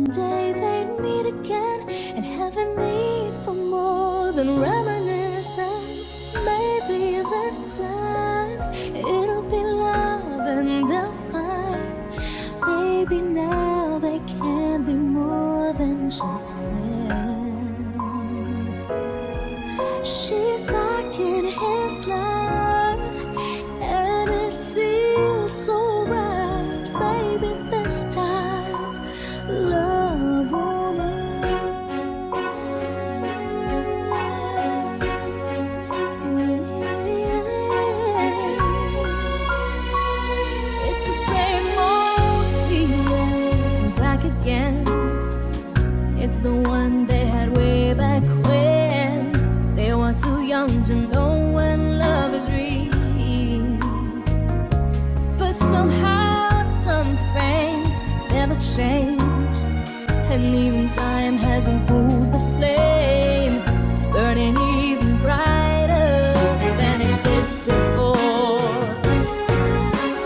someday they'd meet again and have a need for more than reminiscing. Maybe this time it'll be love and they'll find. Maybe now they can be more than just friends. She's back in his life and it feels so right. Maybe this time love won't end. It's the same old feeling back again. It's the one they had way back when they were too young to know when love is real. But somehow some things never change, and even time hasn't cooled the flame. It's burning even brighter than it did before.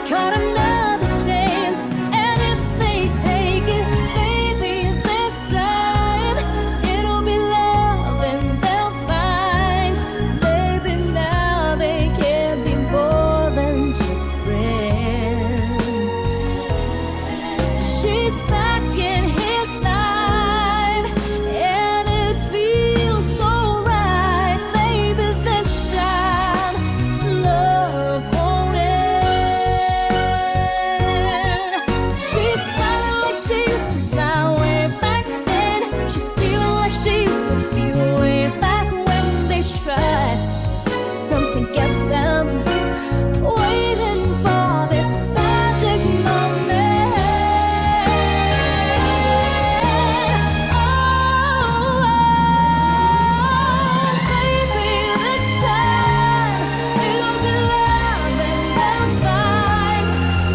Got another chance, and if they take it, maybe this time it'll be love and they'll find. Maybe now they can be more than just friends. She's back in his life and it feels so right. Maybe this time love won't end. She's smiling like she used to smile way back then. She's feeling like she used to feel way back when they tried. But something kept them waiting for this magic moment. Maybe this time it'll be love and they'll find.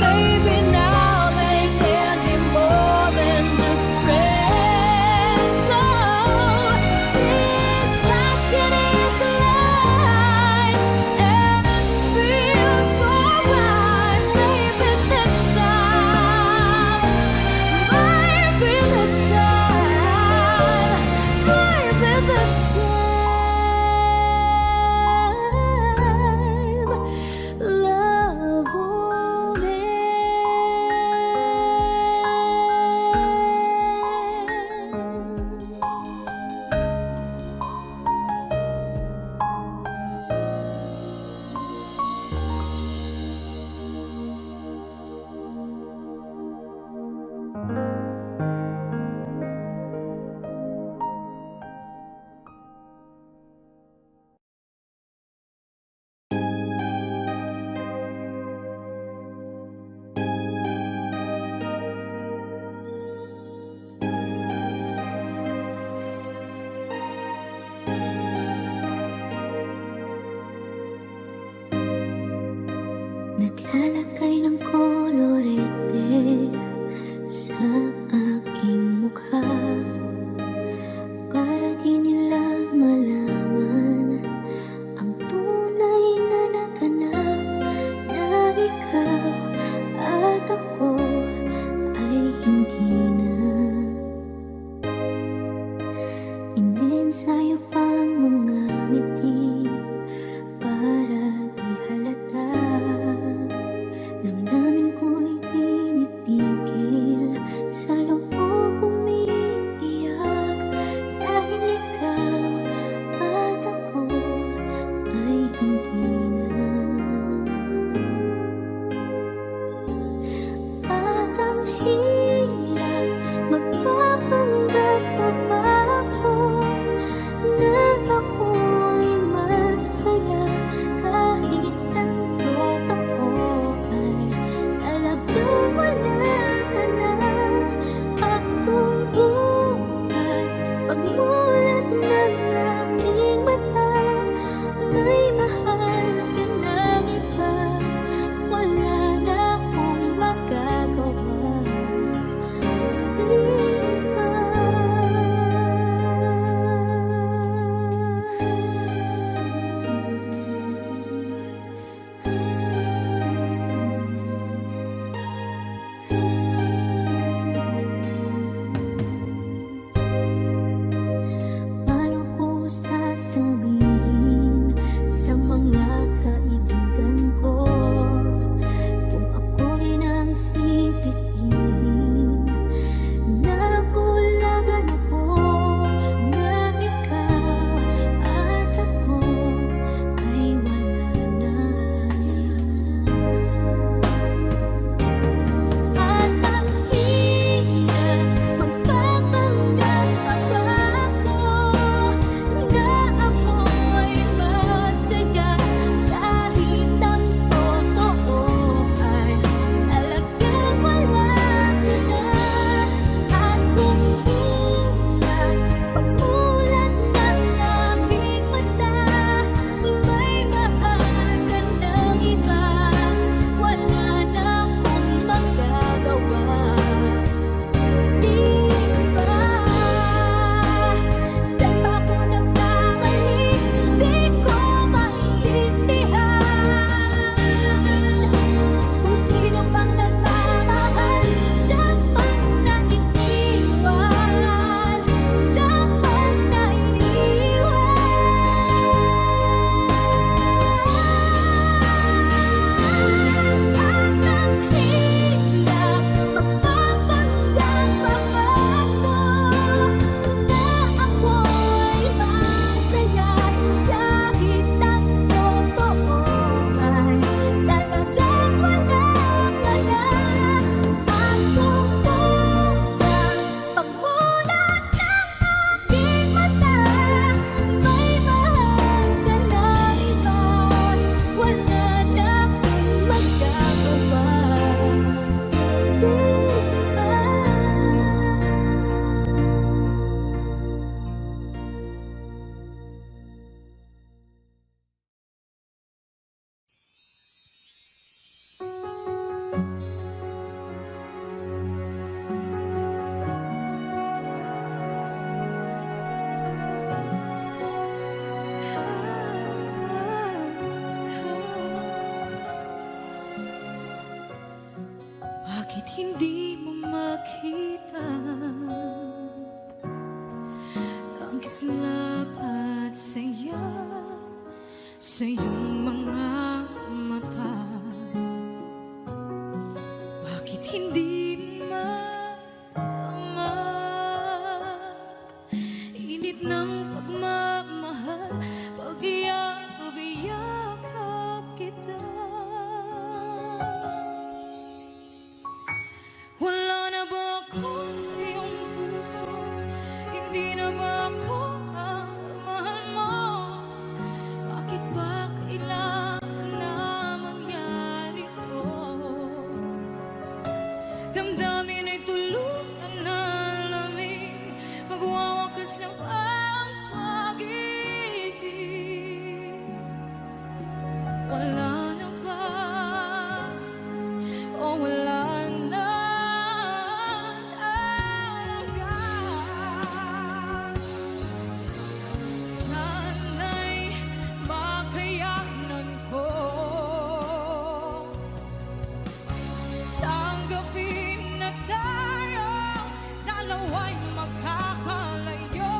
Maybe now they can be more than just friends. So she's back in his life and it feels so right. Maybe this time, maybe this time, maybe this time, love won't naglalagay ng kolorete sa aking mukha para di nila malaman ang tunay na naganap, na ikaw at ako ay hindi na. Inensayo pang mga ngiti para di halata. Damdamin sa iyong mga mata. Bakit hindi maama? Init ng pagmamahal, pag-iyakap kita. Wala na ba ako sa iyong puso? Hindi na ba ako ang mahal mo? Bakit ba kailangan na mangyari to? Damdamin ay tuluyan na lamig, magwawakas ng ang pag-ibig. Wala na ba? O wala na talaga? Sana'y makayanan ko tanggapin na tayong dalawa'y magkakalayo.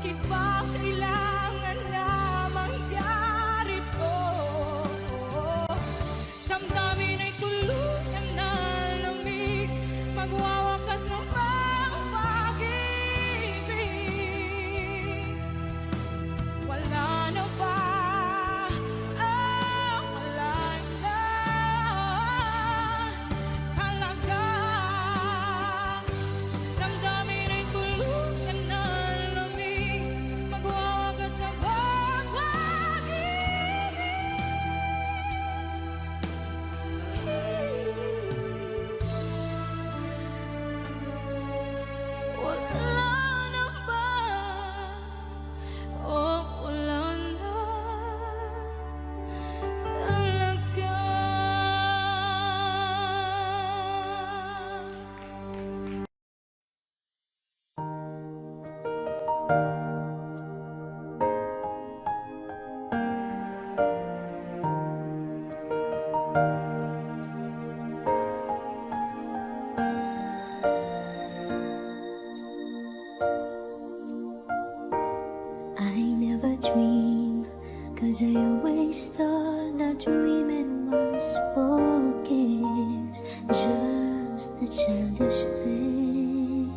Bakit ba kailangan na mangyari to? Damdamin ay tuluyan na lamig, magwawakas ng ang pag-ibig. Wala na ba? Wala na talaga. Damdamin ay tuluyan na lamig, magwawakas ng wala na ba? Wala na talaga. I never dream, 'cause I always thought that dreaming was for kids, just a childish thing.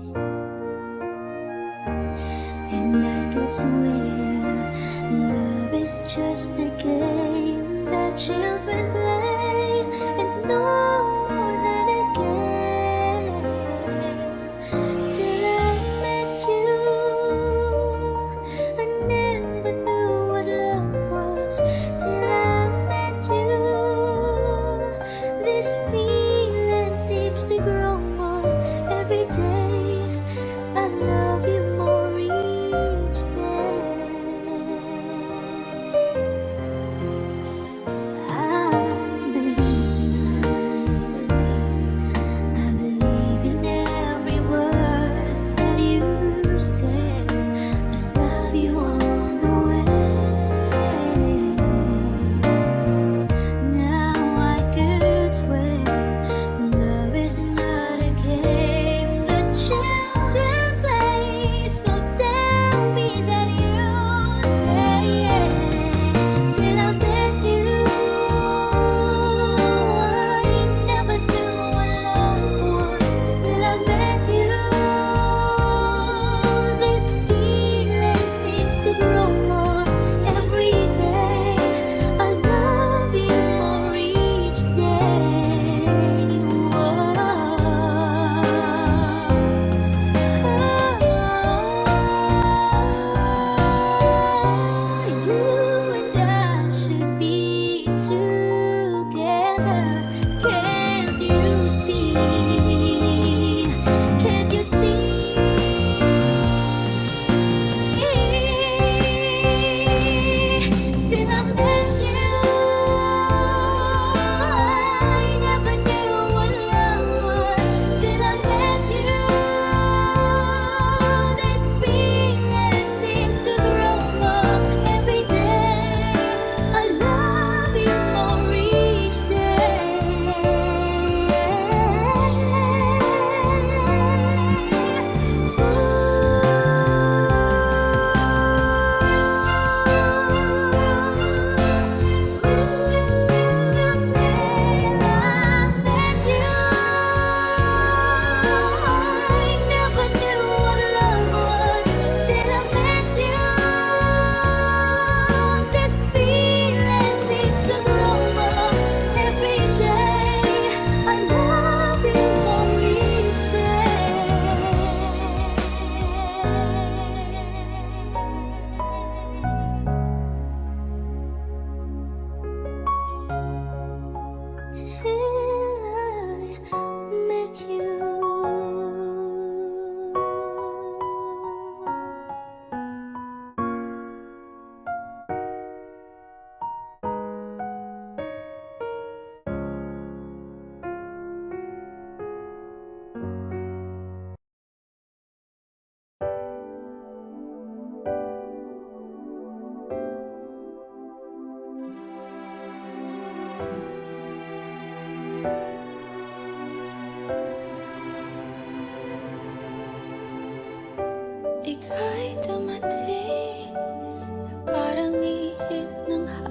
And I could swear love is just a game that children play, and no more than a game. Till I met you, I never knew what love was. Till I met you, this feeling seems to grow more every day. I love you more each day. I believe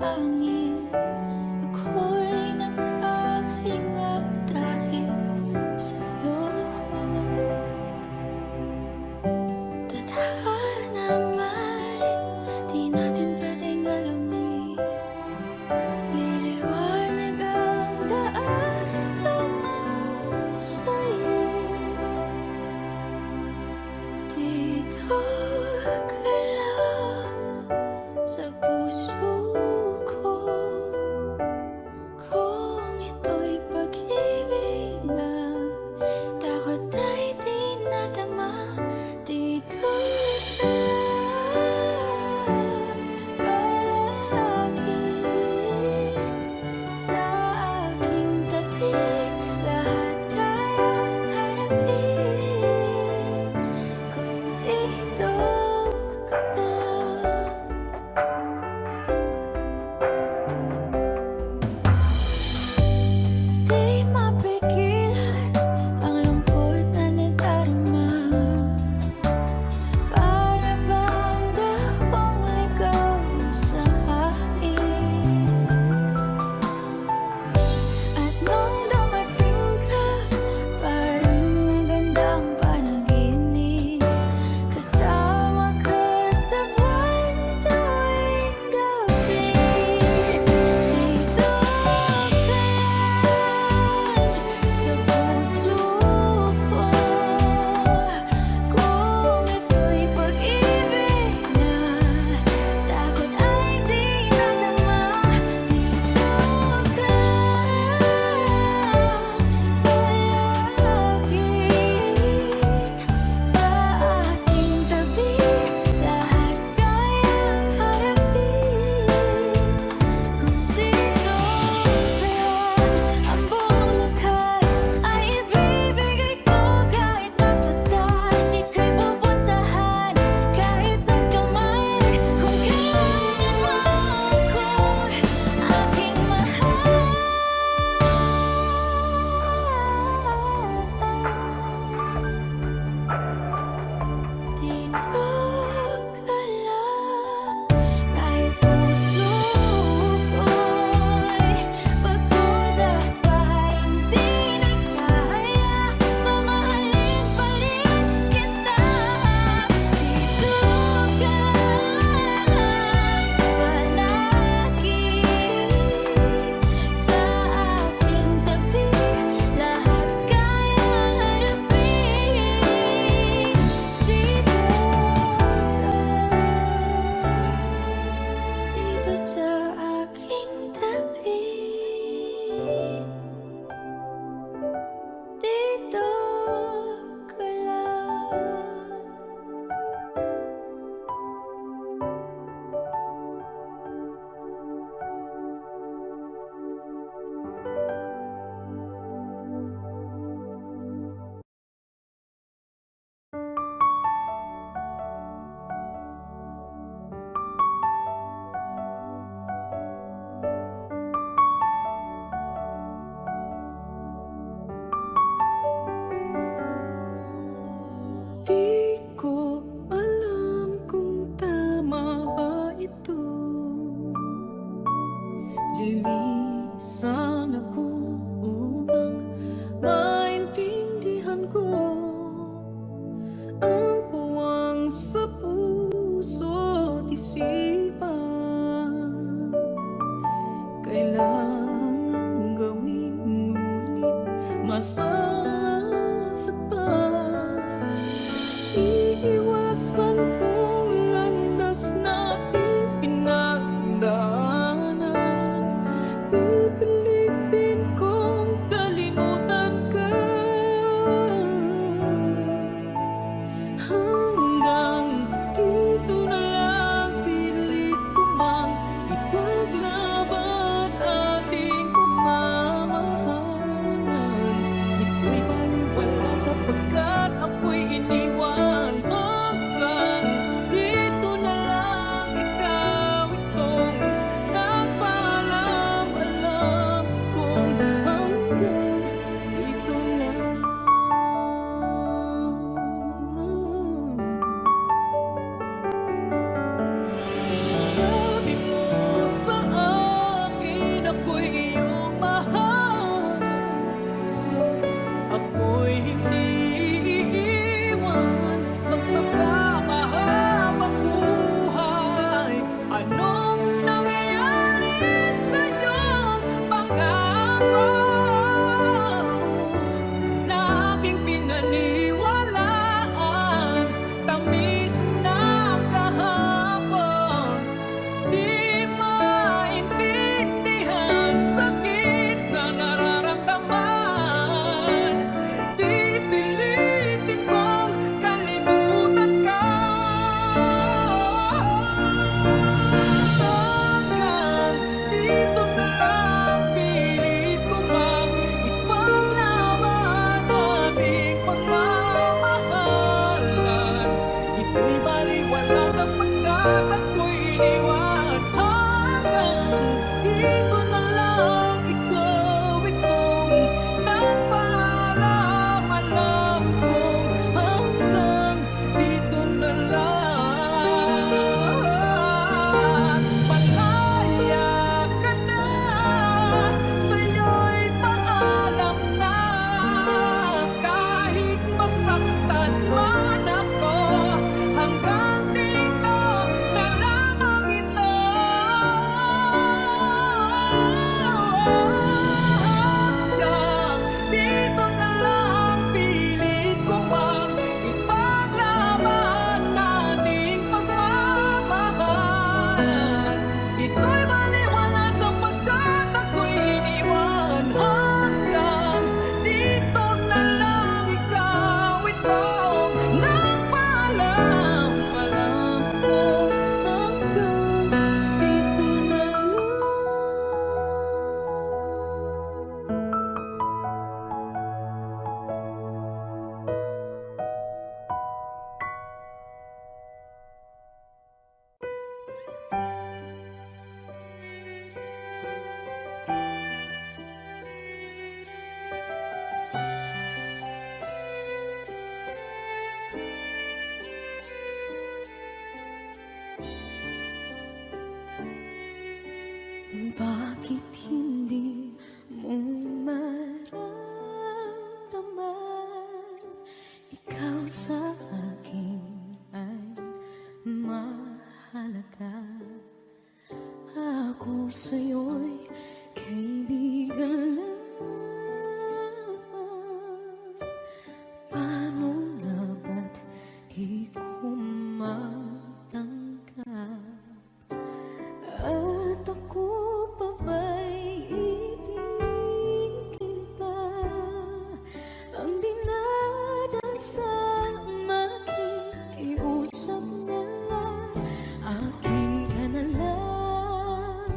pangit. Ako'y nagkahinga dahil sa'yo. Tadhana may di natin pwedeng alamin. Liliwanag ang daan tungo sa'yo. Dito ka lang sa puso ko. Bakit hindi mo maramdaman ikaw sa akin ay mahalaga? Ako sa'yo'y kaibigan lamang. Paano nga ba't di ko matanggap? At ako pa ba'y ibigin pa? Ang dinadasal, makikiusap na lang. Akin ka na lang,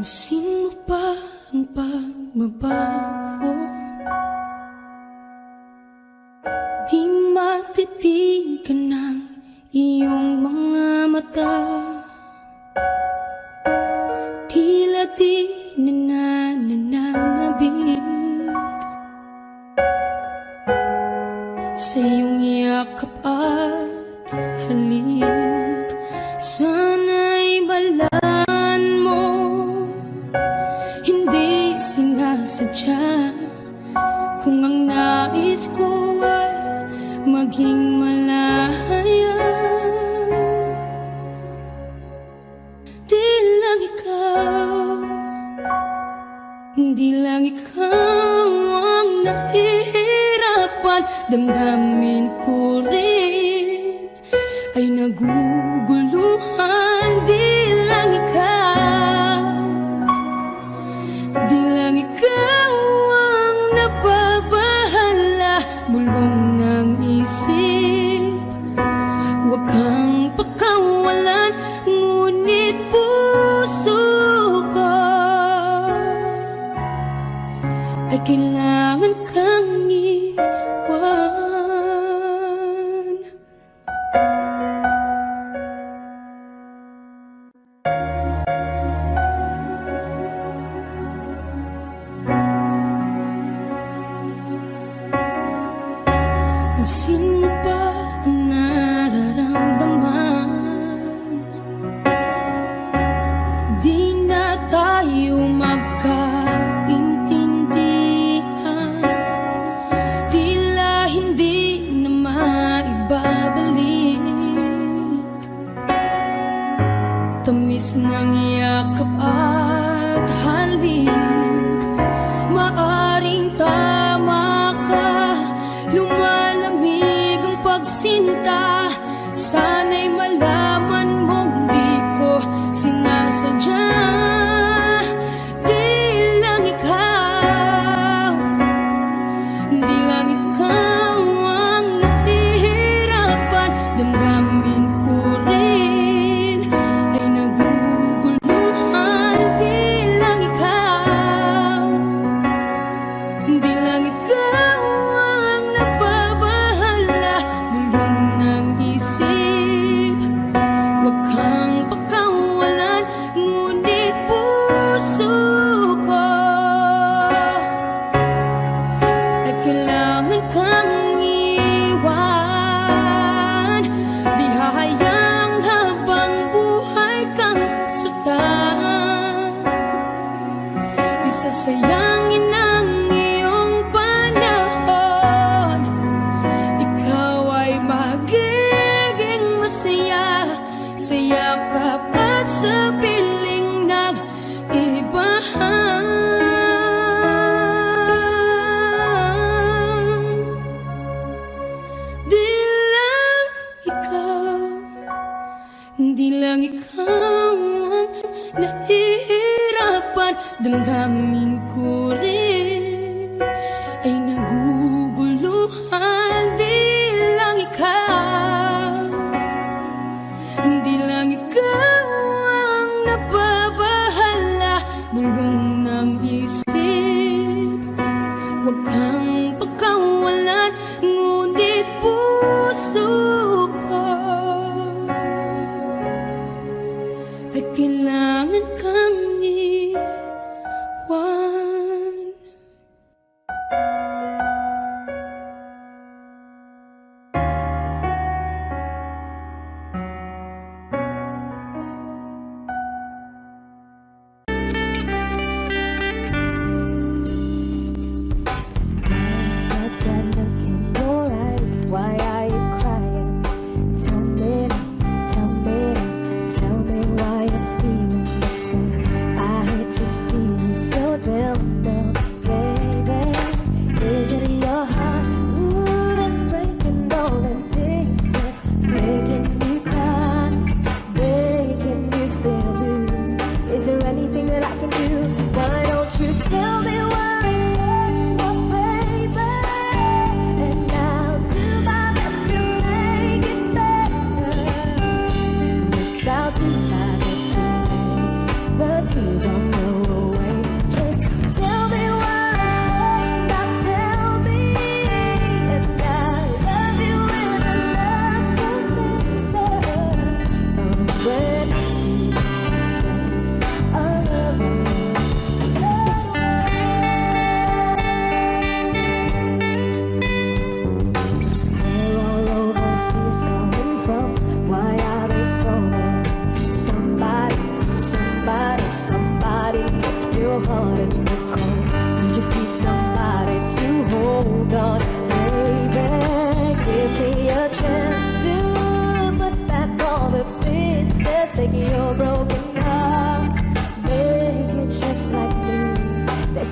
Pansin mo ba ang pagbabago? Di matitigan ng iyong mga mata. Tila di nananabig sa iyong yakap at halik. Sana'y balaan mo, hindi sinasadya. Kung ang nais ko ay maging malaya, di lang ikaw, di lang ikaw ang nahihirapan. Damdamin ko rin ay naguguluhan. Di lang ikaw, di lang ikaw ang nababahala. Bulong ng isip, huwag kang pakawalan, ngunit puso ko ay kailangan kang iwan. Pansin mo ba ang nararamdaman? Di na tayo magkaintindihan. Tila hindi na maibabalik tamis ng yakap at halik. Maaring tama ka, lumalamig ang pagsinta. Sana'y malaman mong di ko sinasadya. Di lang ikaw, di lang ikaw ang nahihirapan. Damdamin ko rin ay naguguluhan. Di lang ikaw, di lang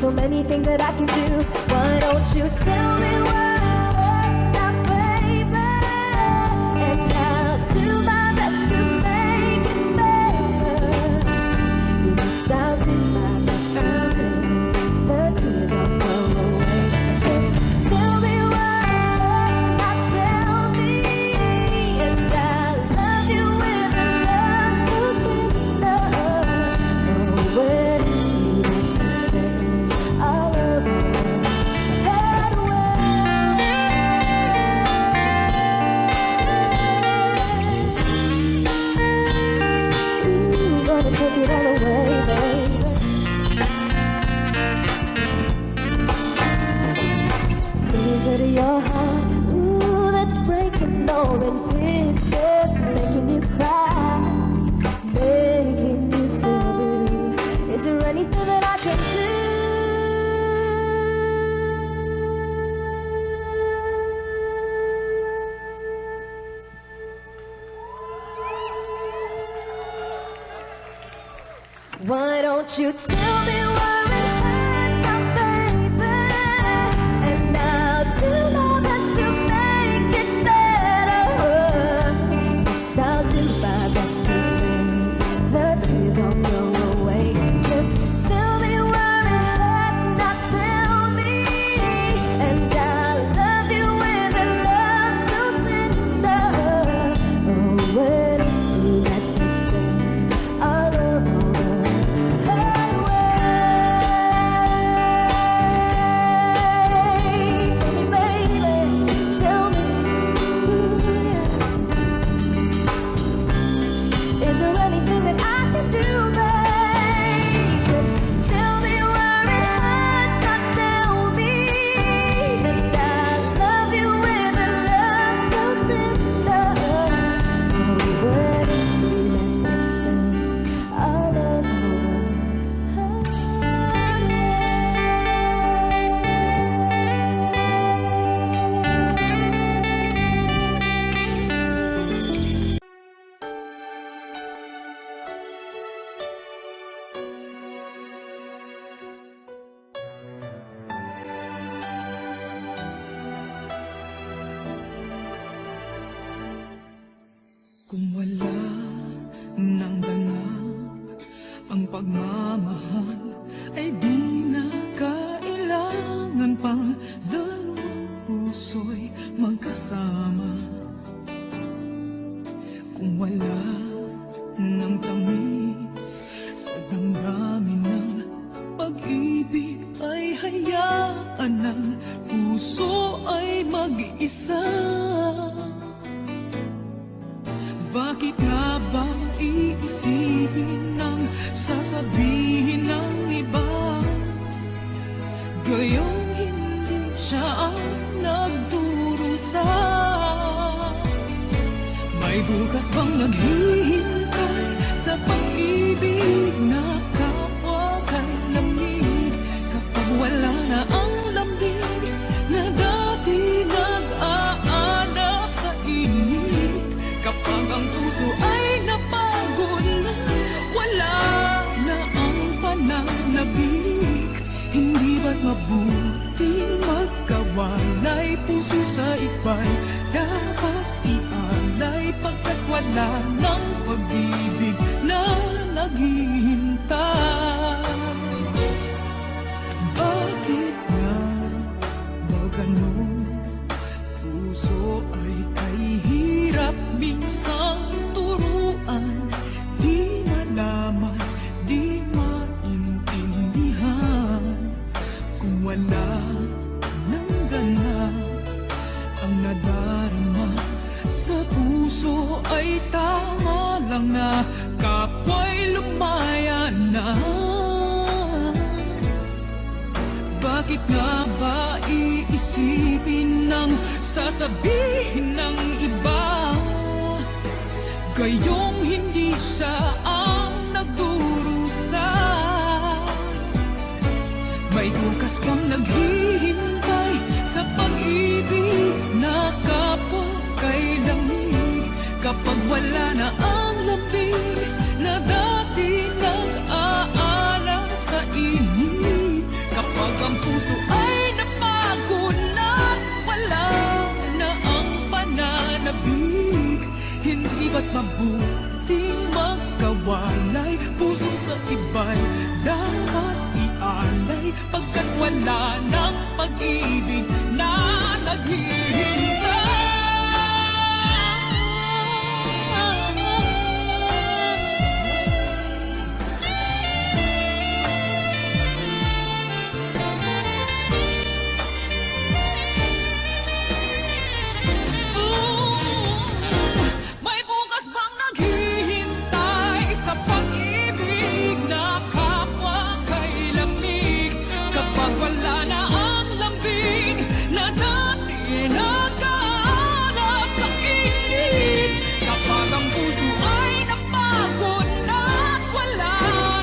so many things that I can do. Why don't you tell me what it's not, baby? And I'll do my best to make it better. Yes, I'll do my best to make the tears all go away. Just tell me what it's not, tell me. And I'll love you with a love so tender. Oh, when you let me stay, I'll love you that way. Ooh, gonna take it all away, baby. Is it your heart? Ooh, that's breaking all in pieces, making you cry, making you feel blue. Is there anything that I can do? Why don't you tell me where it hurts now, baby? And I'll do my best to make it better. Yes, I'll do my best to make the tears all go away. Just tell me where it hurts now, tell me. And I'll love you with a love so tender. Oh, when you let me sing, I'll love all the way. Tell me, baby, tell me, ooh, yeah. Is there anything that I can do, babe? Just tell me where it hurts, not tell me. And I'll love you with a love so tender. Oh, when you let me stay, I'll love you. Kung wala nang ganap ang pagmamahal, ay di na kailangan pang dalawang puso'y magkasama. Kung wala nang tamis sa damdamin ng pag-ibig, ay hayaan ng puso ay mag-isa. Bakit nga ba iisipin ng sasabihin ng iba? Gayong hindi siya ang nagdurusa. May bukas bang naghihintay sa pag-ibig na kapwa kay lamig? Kapag wala na ang lambing na dati nag-aanap sa init. Kapag ang puso ay napagod na, wala na ang pananabik. Hindi ba't mabuting magkawalay? Puso sa iba'y dapat ialay, pagkat wala ng pag-ibig na naghihintay. Bakit nga ba ganon? Puso ay kahirap minsang turuan, di malaman, di maintindihan. Kung wala nang ganap ang nadarama sa puso, ay tama lang na kapwa'y lumaya na. Bakit nga ba iisipin ng sasabihin ng iba? Gayong hindi siya ang nagdurusa. May bukas bang naghihintay sa pag-ibig na kapwa kay lamig? Kapag wala na ang lamig na dati nag-aalala sa init. Kapag ang puso ay napagod na wala na ang pananabik. Hindi ba't mabuting magkawalay? Puso sa iba'y dapat ialay, pagkat wala ng pag-ibig na naghihintay. May bukas bang naghihintay sa pag-ibig na kapwa kay lamig? Kapag wala na ang lambing na dati nagkahanap sa init, kapag ang puso ay napagod na wala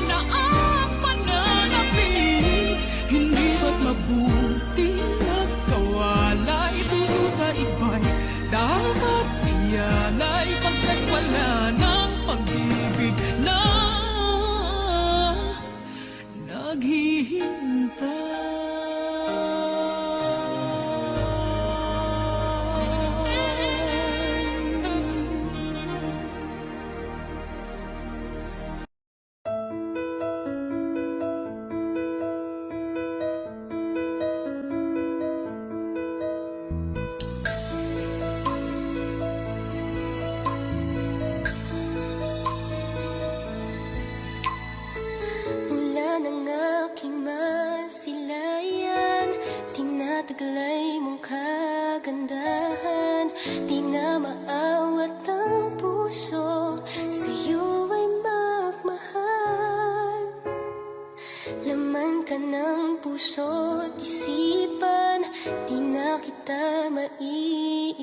na ang pananabik, hindi ba't mabuting magkawalay? Puso sa iba'y dapat ialay, pagkat wala ng pag-ibig na naghihintay. Mula ng aking masilayan, tinataglay mong kagandahan. Di na maawat ang puso, sa'yo ay magmahal. Laman ka ng puso't isipan, di na kita maiiwasan.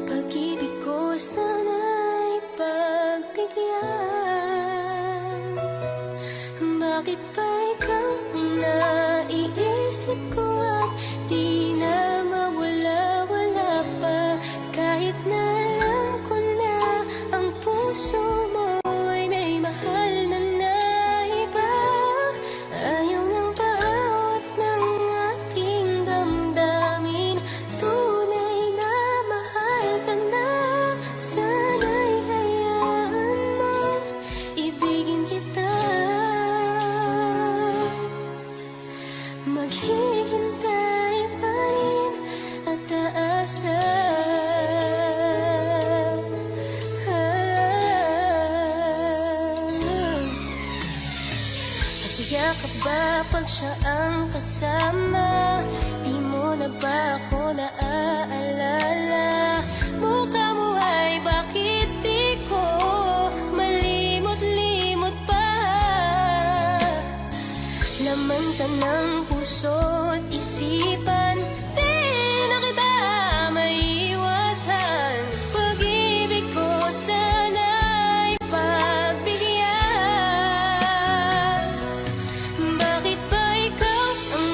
Pag-ibig ko sana'y pagbigyan. Bakit ba ikaw ang naiisip ko at di na mawala-wala pa? Kahit na alam ko na ang puso mo ay may mahal na iba. Ayaw ng bawat ng aking damdamin, tunay na mahal ka na. Sana'y hayaan mong ibigin kita. Maghihintay pa rin at aasa. Masaya ka ba pag siya ang kasama? Di mo na ba ako naaalala? Mukha mo ay bakit di ko malimot-limot pa? Laman ka ng puso't isipan, di na kita maiiwasan. Pag-ibig ko sana'y pagbigyan. Bakit ba ikaw ang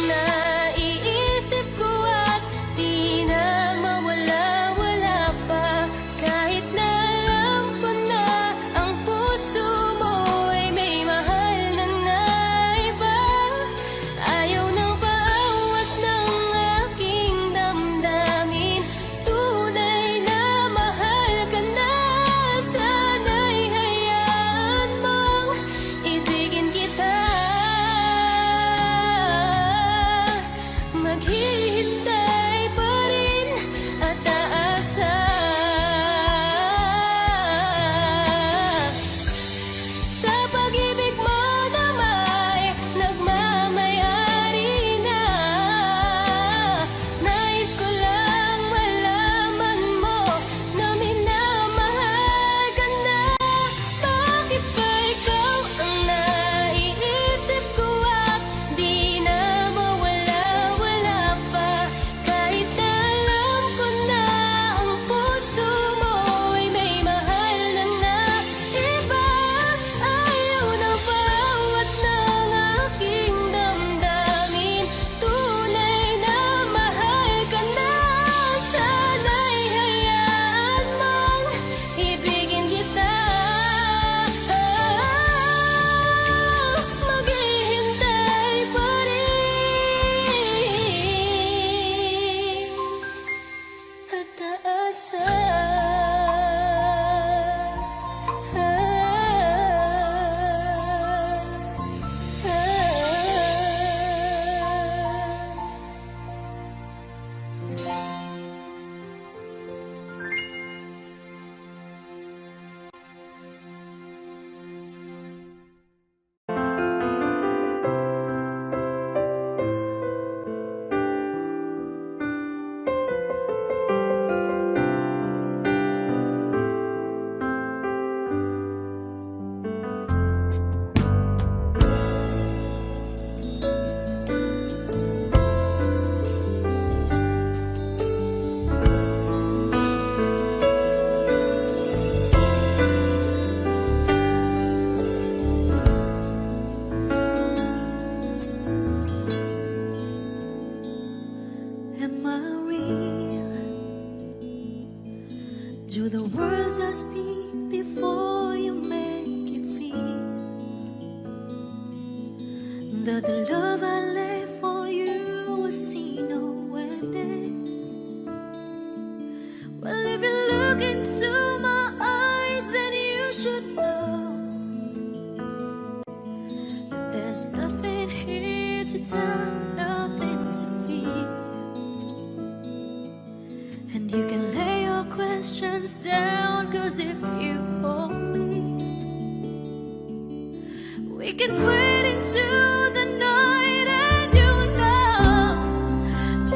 the words I speak before you make it feel that the love I lay for you will see no ending. Well, if you look into my eyes, then you should know that there's nothing here to tell, nothing to fear. And you can lay your questions down, 'cause if you hold me, we can fade into the night, and you know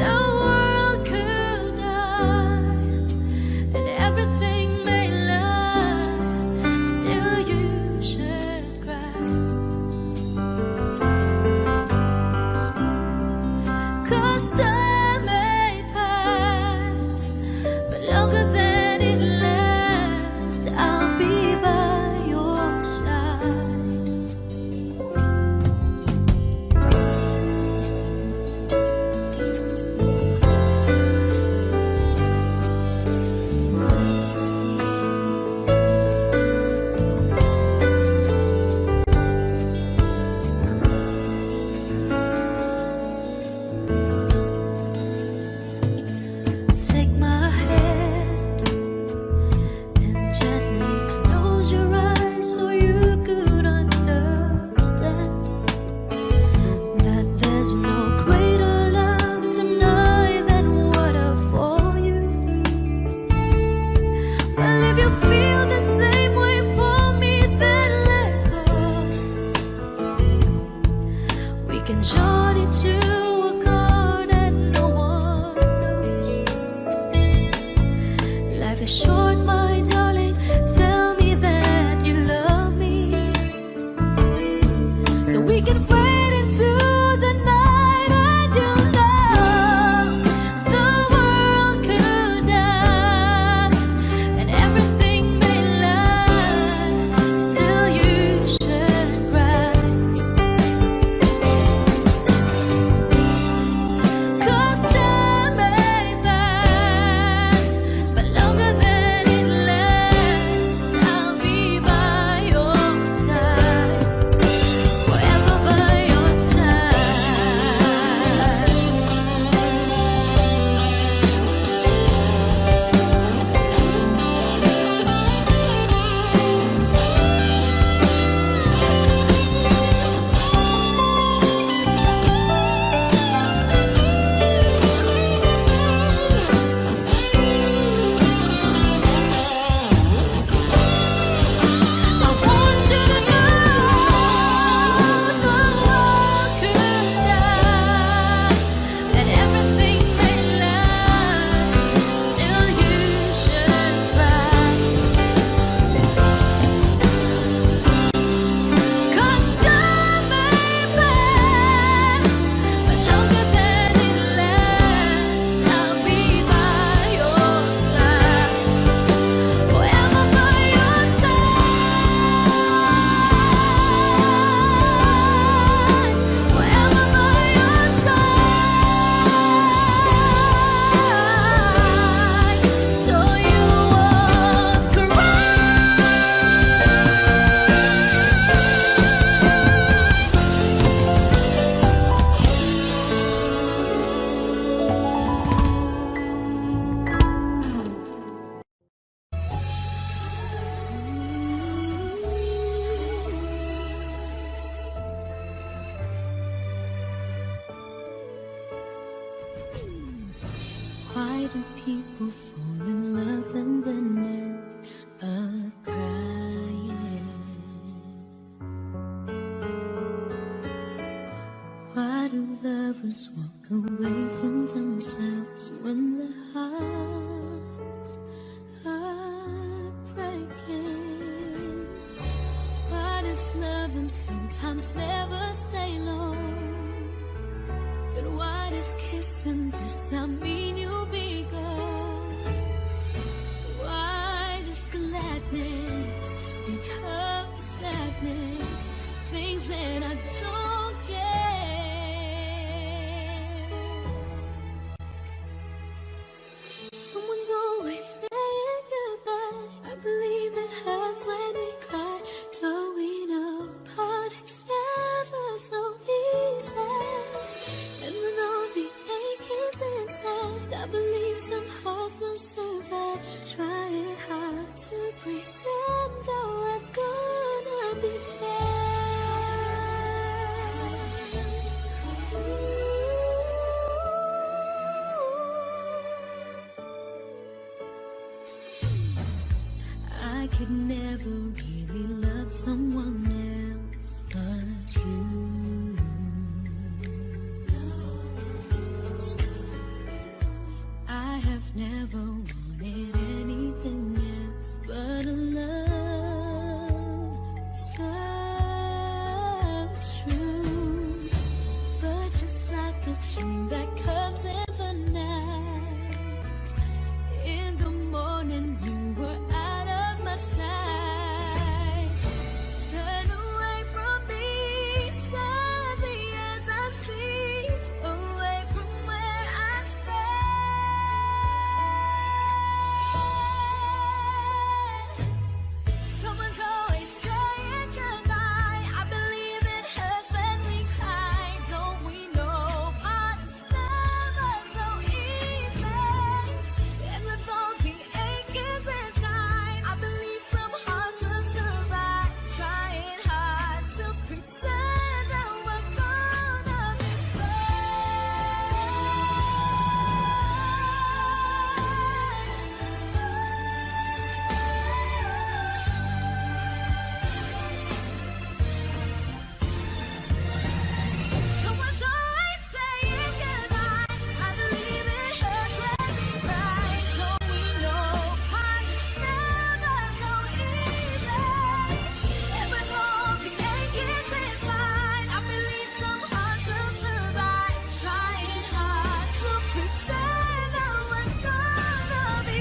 the world could die and everything may lie, still you should cry. 'Cause time may pass, but longer than it lasts, I'll be by your side. Take my hand and gently close your eyes so you could understand that there's no greater love tonight than what I for you. Well, if you feel the same way for me, then let go. We can journey to a chord that no one knows. Life is short, my darling. Tell me that you love me, so we can fade into the night, and you know the world could die and everything may lie, still you should cry. 'Cause time may pass, but longer than it lasts, I'll be by your side, forever by your I want you to know the world could die and everything may lie, still you should cry. 'Cause time may pass, but longer than it lasts, I'll be by your side, forever by your side, forever by your side, so you won't cry. Why do people fall in love and then end up crying? Why do lovers walk away from themselves when their hearts are breaking? Why does loving sometimes never stay long? But why does kissing this time mean you'll be gone? Why does gladness become sadness? Things that I don't get. Someone's always saying goodbye. believe some hearts will survive. Trying hard to pretend that we're gonna be fine. I could never really love someone else but you. I have never wanted anything else but a love so true. But just like a dream that comes in the night, in the morning you were out of my sight. Turn away from me, sadly as I see, away from where I stand. Someone's always saying goodbye. I believe it hurts when we cry. Don't we know parting's never so easy? And with all the achings inside, I believe some hearts will survive. Trying hard to pretend that we're gonna be Someone's always saying goodbye. I believe it hurts when we cry. Don't we know parting's never so easy? And with all the achings inside, I believe some hearts will survive. Trying hard to pretend that we're gonna be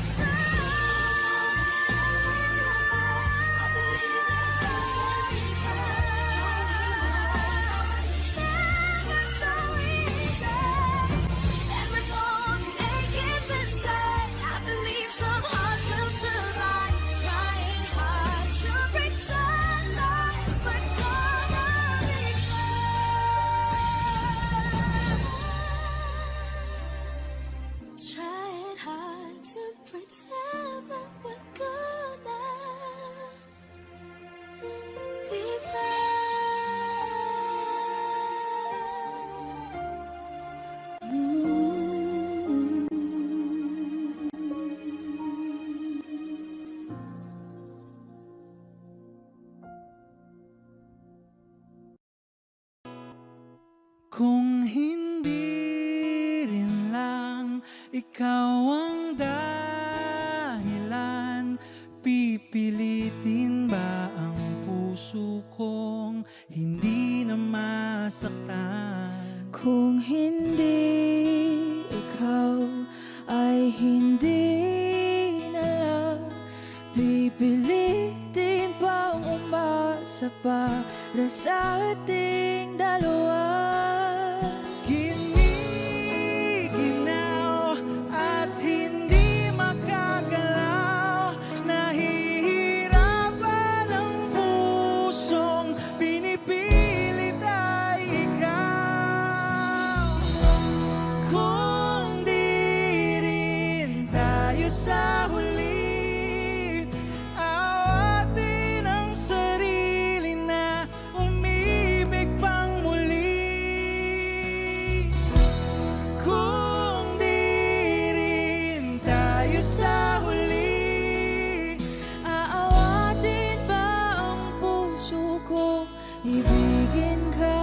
Trying hard to pretend that we're gonna be Kung hindi rin lang ikaw ang dahilan, pipilitin ba ang puso kong hindi na masaktan? Kung hindi ikaw ay hindi na lang, pipilitin bang umasa para sa ating dalawa? Giniginaw at hindi makagalaw, nahihirapan ang pusong pinipilit ay ikaw. Kung di rin tayo sa huli, awatin ang sarili na umibig pang muli. Kung di rin tayo sa huli, Aawatin ba ang puso ko, ibigin ka?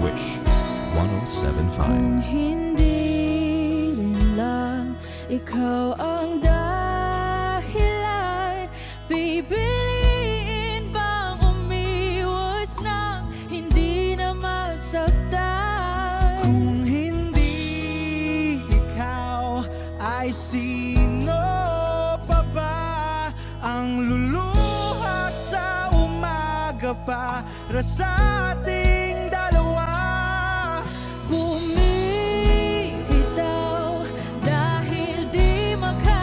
Wish 1075. Kung hindi rin lang ikaw ang dahilan, pipiliin bang umiwas ng hindi na masaktan? kung hindi ikaw ay sino pa ba ang luluha sa umaga para sa ating dalawa? Bumibitaw dahil di maka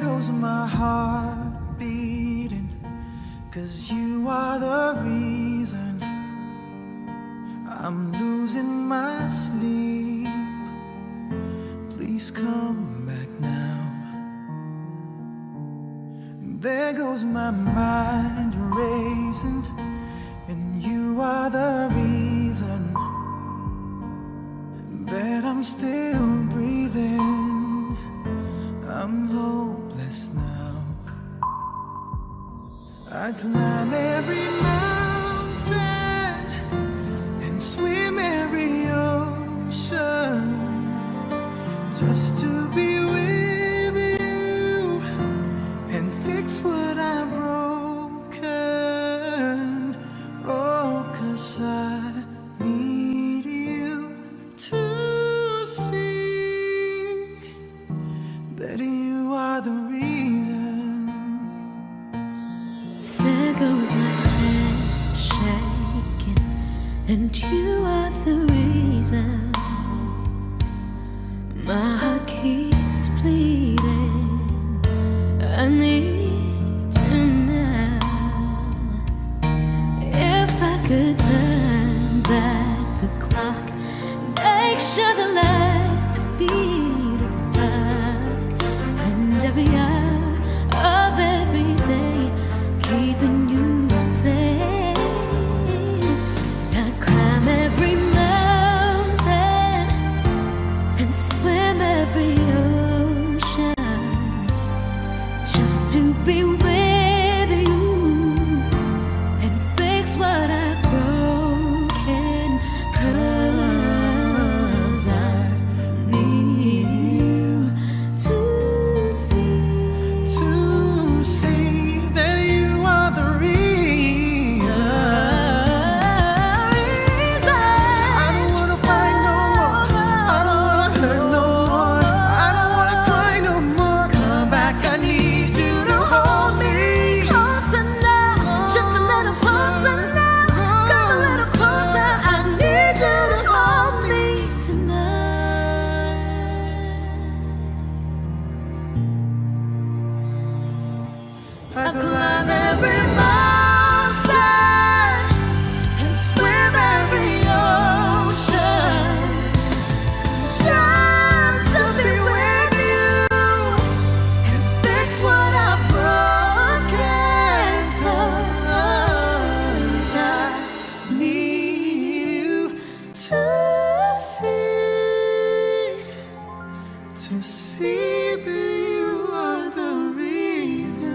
goes my heart beating, 'cause you are the reason I'm losing my sleep. Please come back now. There goes my mind racing, and you are the reason that I'm still breathing. I'm hopeless now. I climb every mountain and swim every ocean just to be with you and fix what I've broken. Oh, 'cause I need you to see that you are the reason. There goes my head shaking, and you are the reason. My heart keeps bleeding. I need you now. If I could turn back the clock, make sure the lights are feet of the dark, spend every hour of every day keeping you safe. I climb every mountain and swim every ocean just to be with you and fix what I've broken. 'Cause I need you to See that you are the reason. I don't wanna fight no more. I don't wanna hurt no more. I don't wanna cry no more. Come back, I need you to hold me. Closer now, just a little closer now. Come a little closer, I need you to hold me tonight. I climb every mountain and swim every ocean just to be with you and fix what I've broken. 'Cause I Need you to see that you are the reason.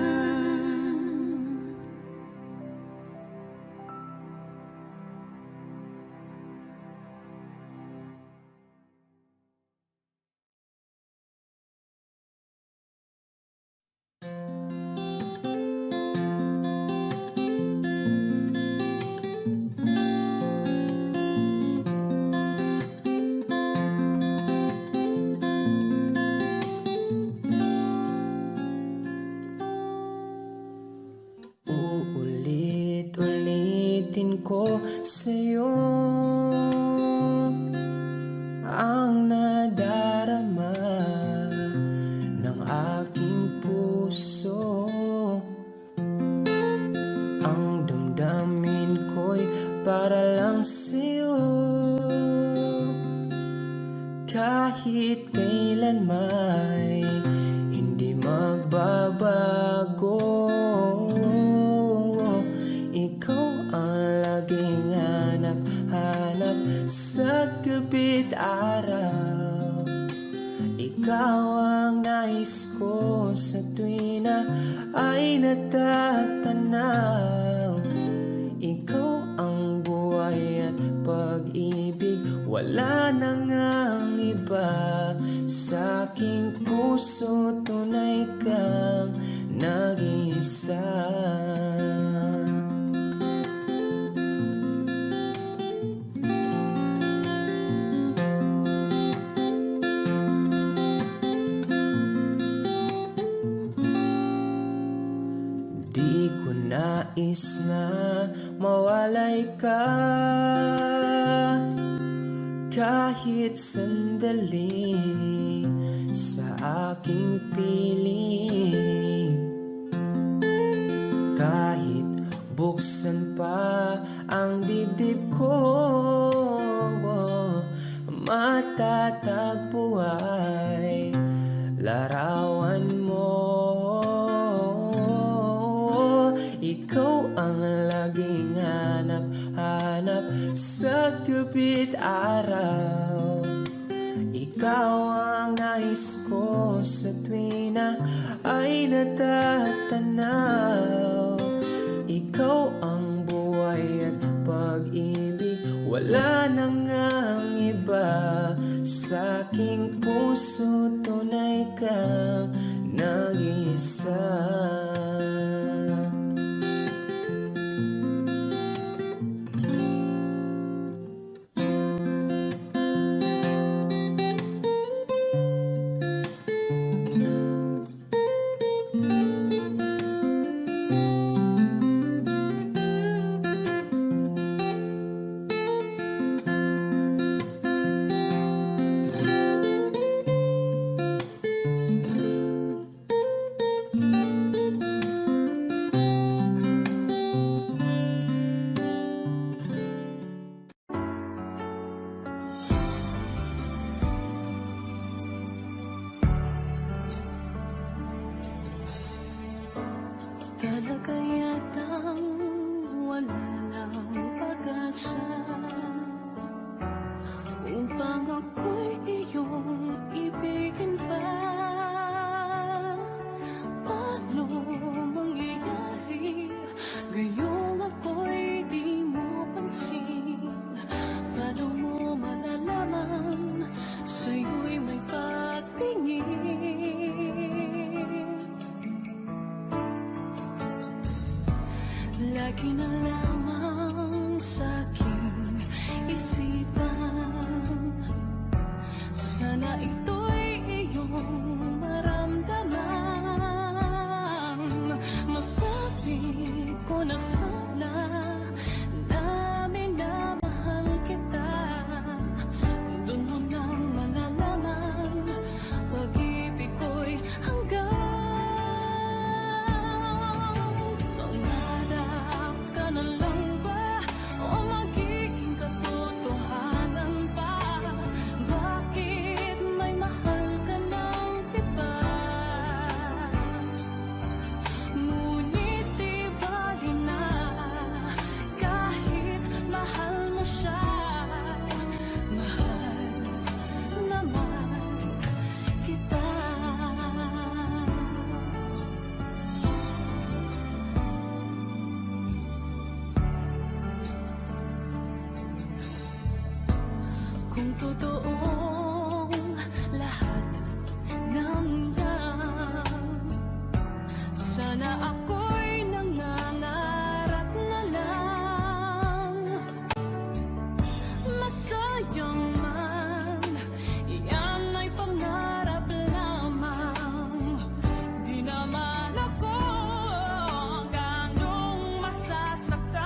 Uulit-ulitin ko sa'yo ang nadarama ng aking puso. Ang damdamin ko'y para lang sa'yo. Kahit kailan may hindi magbabago. Ikaw ang laging hanap-hanap sa gabi't araw. Ikaw ang nais ko sa tuwing na ay natatanaw. Ikaw ang buhay at pag-ibig, wala nang ang iba. Sa aking puso tunay kang nag-iisa. Di ko nais na mawalay ka kahit sandali sa aking piling. Kahit buksan pa ang dibdib ko, matatagpo ay larawan mo. Ikaw ang laging hanap-hanap sa gabi't araw. Ikaw ang nais ko sa tuwi na ay natatanaw. Ikaw ang buhay at pag-ibig, wala nang ang iba. Sa aking puso tunay kang nag-isa. Talaga yatang wala ng pag-asa upang ako'y iyong ibigin pa. Paano mangyayari gayong ako'y di mo pansin? Paano mo malalaman sa'yo'y may pagtingin? Lagi na lamang sa'king isipan, sana ito'y iyong maramdaman. Masabi ko na sana na minamahal kita. Doon mo lang malalaman pag-ibig ko'y hanggang na lang ba o magiging katotohanan pa? Bakit may mahal ka ng iba? Ngunit di bali na kahit mahal mo siya. Mahal naman kita. Kung totoong lahat ng yan, sana ako'y nangangarap na lang. Masayang man, iyan ay pangarap lamang. Di naman ako ganong masasaktan.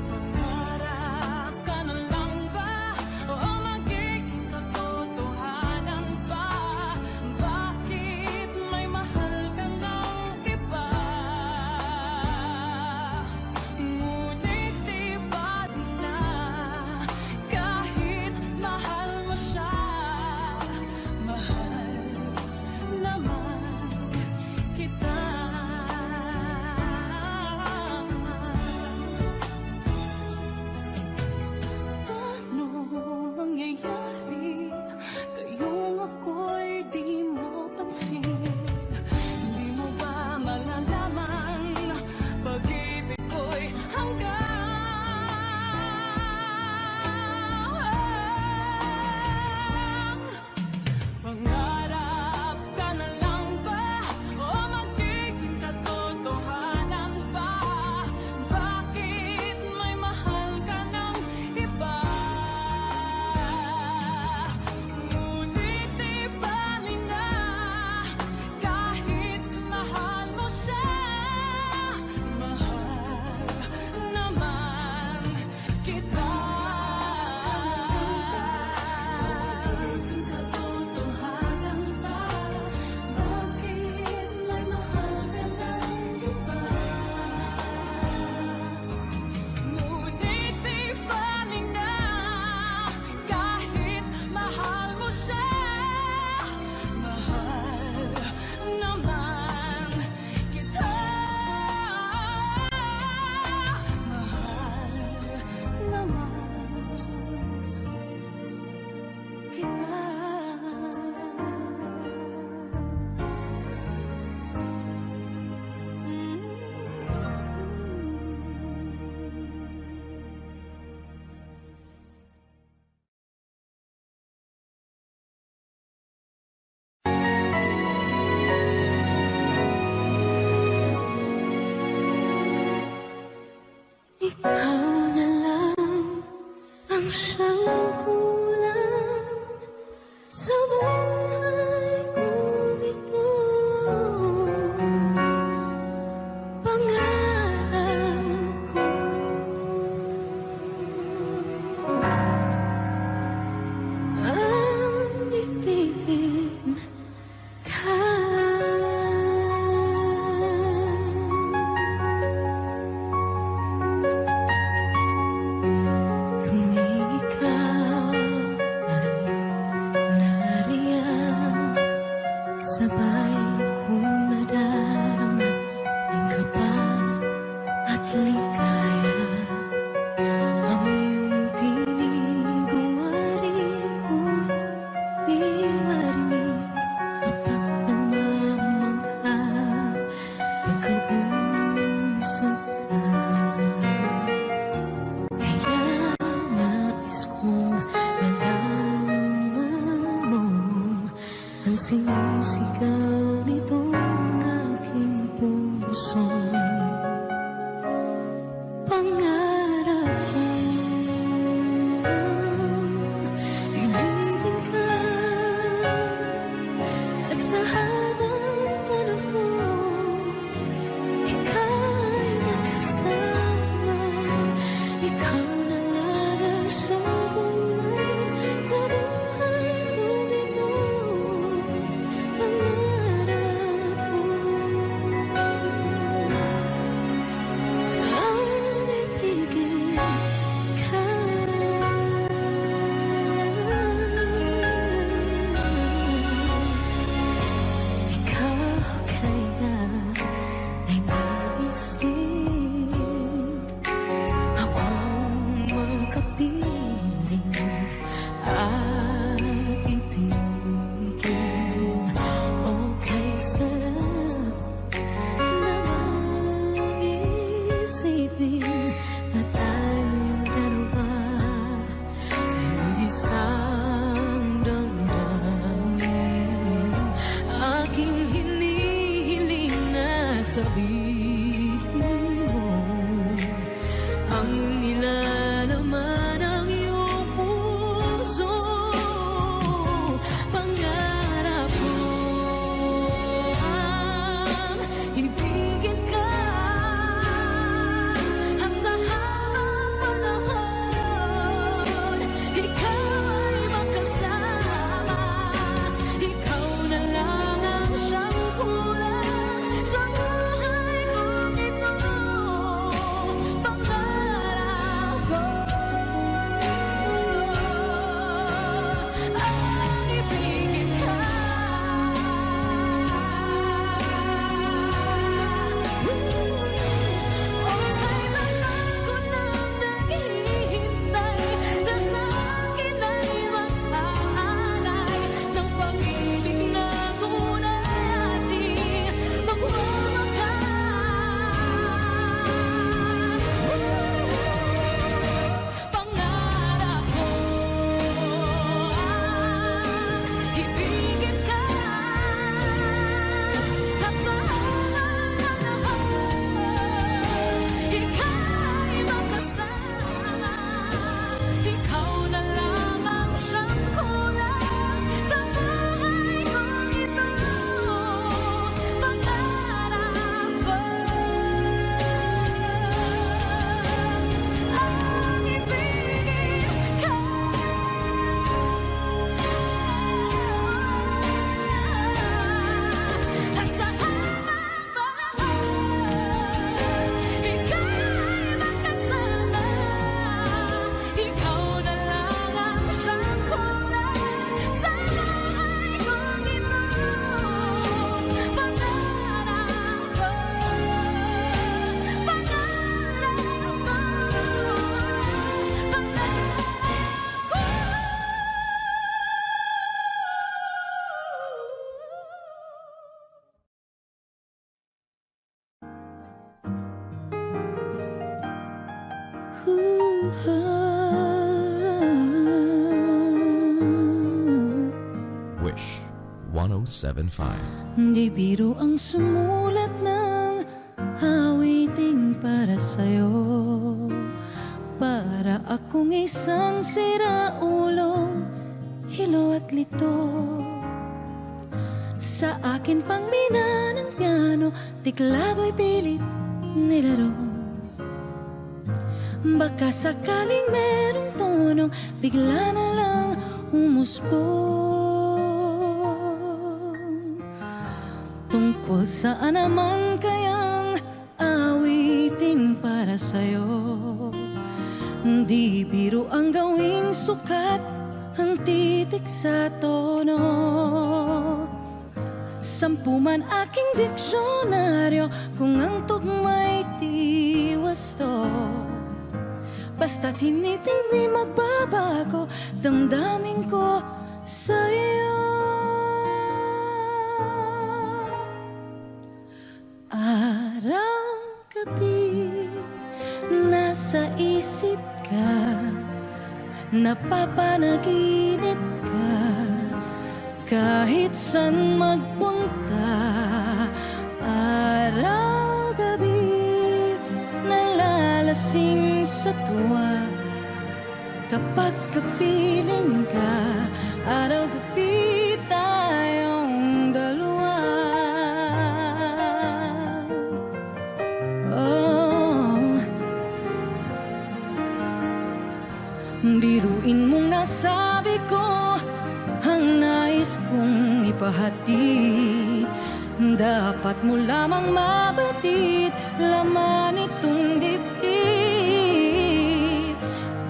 Pangarap ka na lang siyang kulang sa buhay kong ito. Pangarap ko ang ibigin ka. Tuwing ikaw ay nariyan, sabay kong nadarama ang kaba at ligaya. Ang iyong tinig wari ko'y di marinig kapag namamangha pagkausap ka. Kaya nais kong malaman mo ang sinisigaw nitong aking puso. Pangarap kong ibigin ka at sa habang panahon ika'y makasama. Ikaw na lang ang siyang kulang sa buhay kong ito. Pangarap ko ang ibigin ka. Ikaw kaya ay nais din akong makapiling at ibigin. Okay, sarap namang isipin na tayong dalawa ay isang damdamin. Aking hinihiling na sabihin mo ang nilalaman ng iyong puso. Pangarap ko ang ibigin ka at sa habang panahon ika'y makasama. Ikaw na lang ang siyang kulang sa buhay kong ito. Pangarap ko ang ibigin ka. Okay na lang ko nang naghihintay na sa akin ay mag-aalay ng pag-ibig na tunay at di magwawakas. Pangarap ko ang ibigin ka at sa habang panahon ika'y makasama. Ikaw na lang ang siyang kulang sa buhay kong ito. Pangarap ko ang ibigin ka at sa habang panahon ika'y makasama. Ikaw na lang ang siyang kulang sa buhay kong ito. Pangarap ko, Wish 1075. Di biro ang sumulat ng awiting para sa'yo, para Akong isang siraulong hilo at lito. Sa akin pang mina ng piano, tiklado'y pilit nilaro. Baka sakaling merong tono, bigla na lang umusbong. Tungkol saan naman kayang awitin para sa'yo? Di biro ang gawing sukat, ang titik sa tono. 10 man aking diksyonaryo, kung ang tugma'y tiwasto. Basta't hindi magbabago, damdamin ko sa'yo. Araw-gabi, nasa isip ka, napapanaginip ka. Kahit saan magpunta, araw-gabi, nalalasing sa tuwa. Kapag kapiling ka, araw-gabi tayong dalawa. Oh, biruin mong nasabi ko ang nais kong ipahati. Dapat mo lamang mabatid, laman itong dibdib.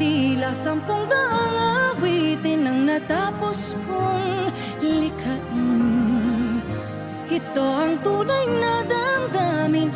Tila 10 daang awitin ang natapos kong likhain. Ito ang tunay na damdamin